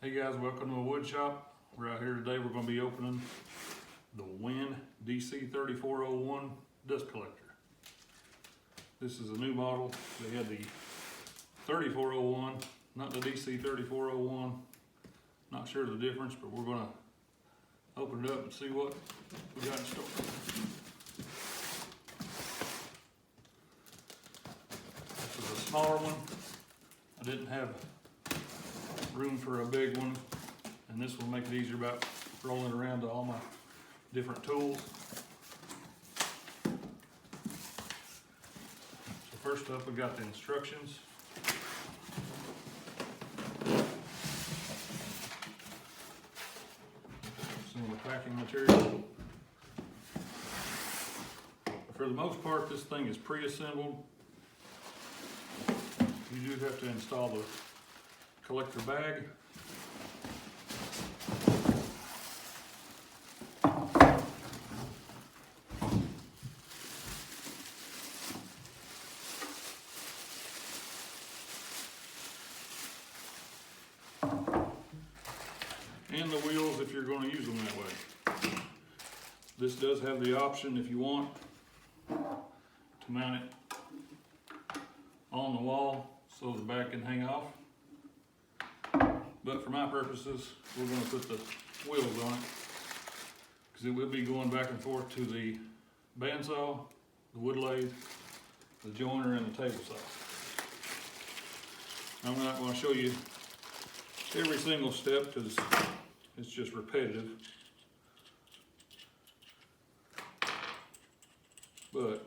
Hey guys, welcome to my wood shop. We're out here today. We're going to be opening the WEN DC3401 dust collector. This is a new model. They had the 3401, not the DC3401. Not sure the difference, but we're going to open it up and see what we got in store. This is a smaller one. I didn't have room for a big one, and this will make it easier about rolling around to all my different tools. So first up, we got the instructions. Some of the packing material. For the most part, this thing is pre-assembled. You do have to install the collector bag. And the wheels if you're going to use them that way. This does have the option, if you want, to mount it on the wall so the bag can hang off. But for my purposes, we're going to put the wheels on it because it will be going back and forth to the bandsaw, the wood lathe, the joiner, and the table saw. I'm not going to show you every single step because it's just repetitive. But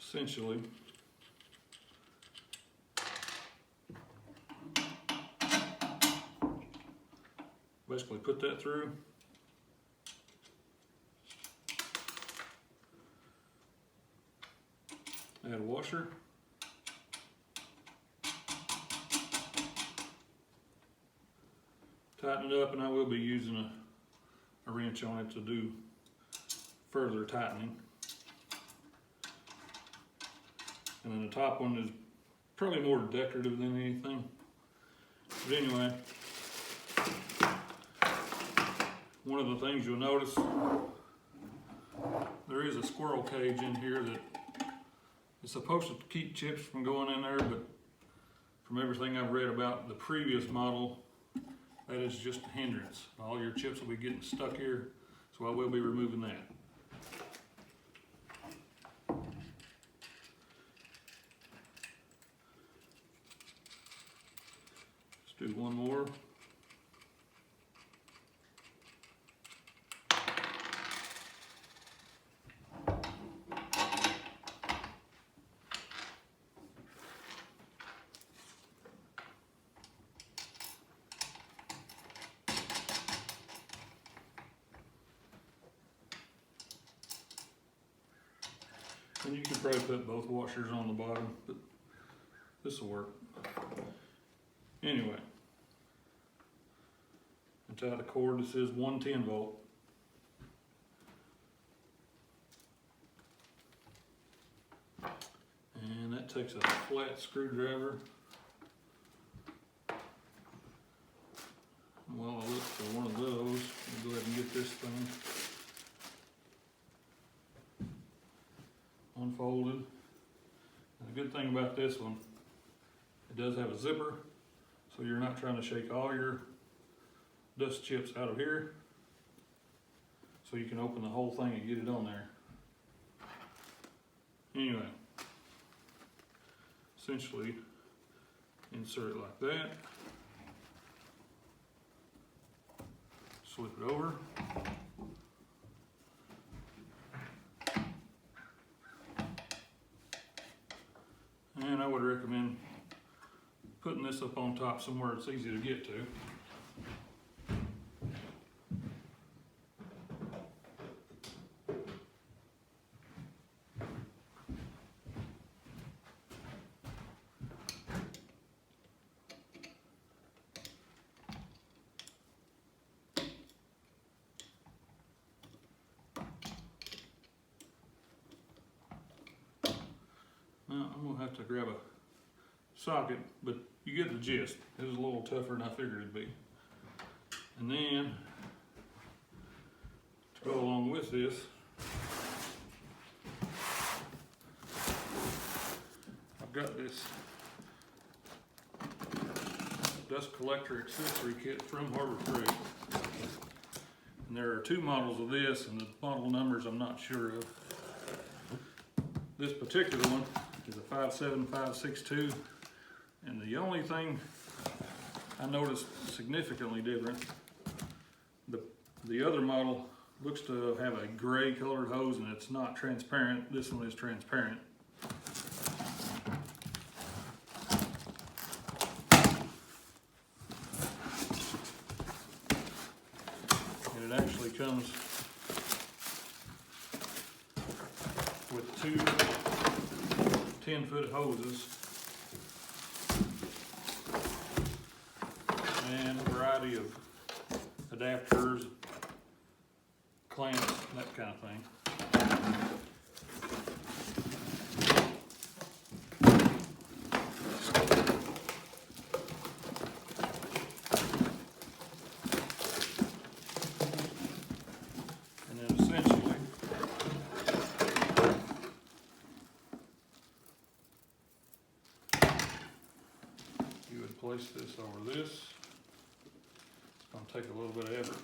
essentially, basically put that through. Add a washer. Tighten it up, and I will be using a wrench on it to do further tightening. And then the top one is probably more decorative than anything. But anyway, one of the things you'll notice, there is a squirrel cage in here that is supposed to keep chips from going in there, but from everything I've read about the previous model, that is just a hindrance. All your chips will be getting stuck here, so I will be removing that. Let's do one more. And you can probably put both washers on the bottom, but this will work. Anyway, inside the cord, this is 110 volt. And that takes a flat screwdriver. While I look for one of those, I'll go ahead and get this thing unfolded. And the good thing about this one, it does have a zipper, so you're not trying to shake all your dust chips out of here. So you can open the whole thing and get it on there. Anyway, essentially insert it like that, slip it over. And I would recommend putting this up on top somewhere it's easy to get to. Now I'm going to have to grab a socket, but you get the gist. It was a little tougher than I figured it'd be. And then, to go along with this, I've got this dust collector accessory kit from Harbor Freight. And there are two models of this, and the model numbers I'm not sure of. This particular one is a 57562, and the only thing I noticed significantly different, the other model looks to have a gray colored hose and it's not transparent. This one is transparent. And it actually comes with two 10-foot hoses and a variety of adapters, clamps, that kind of thing. And then essentially, you would place this over this. It's going to take a little bit of effort.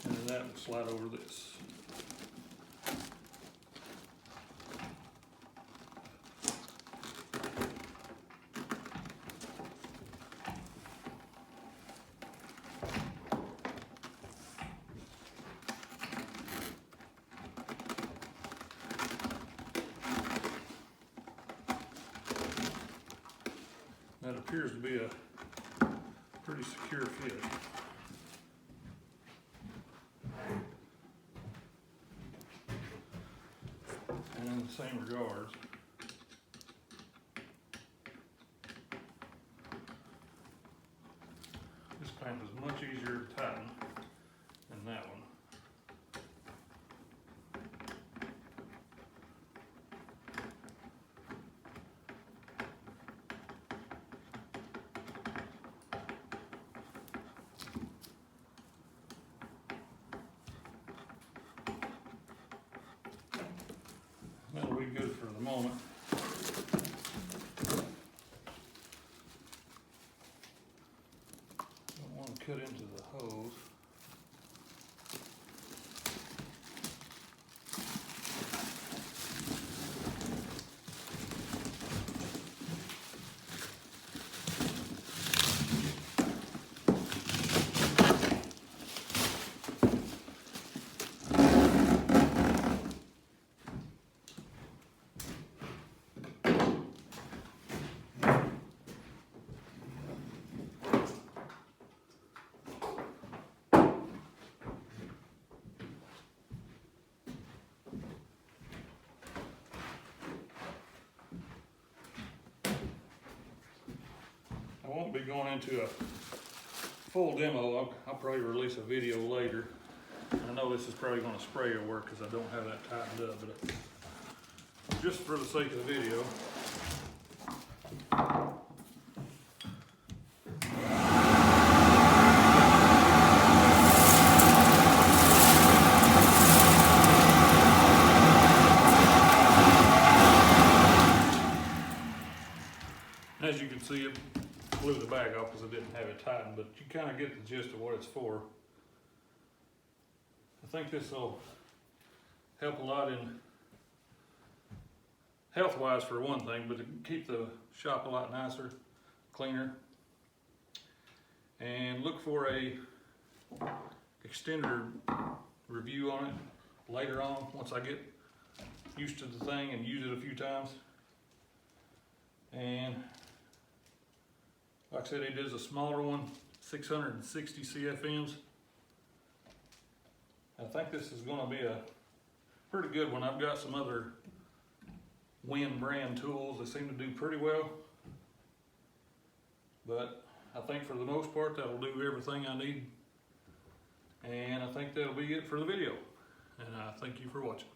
And then that will slide over this. That appears to be a pretty secure fit. And in the same regards, this clamp is much easier to tighten than that one. That'll be good for the moment. Don't want to cut into the hose. I won't be going into a full demo. I'll probably release a video later. I know this is probably going to spray or work because I don't have that tightened up, but just for the sake of the video, as you can see, it blew the bag off because I didn't have it tightened, but you kind of get the gist of what it's for. I think this will help a lot in health-wise for one thing, but to keep the shop a lot nicer, cleaner. And look for a extended review on it later on, once I get used to the thing and use it a few times. And like I said, it is a smaller one, 660 CFMs. I think this is going to be a pretty good one. I've got some other WEN brand tools that seem to do pretty well, but I think for the most part, that'll do everything I need. And I think that'll be it for the video. And I thank you for watching.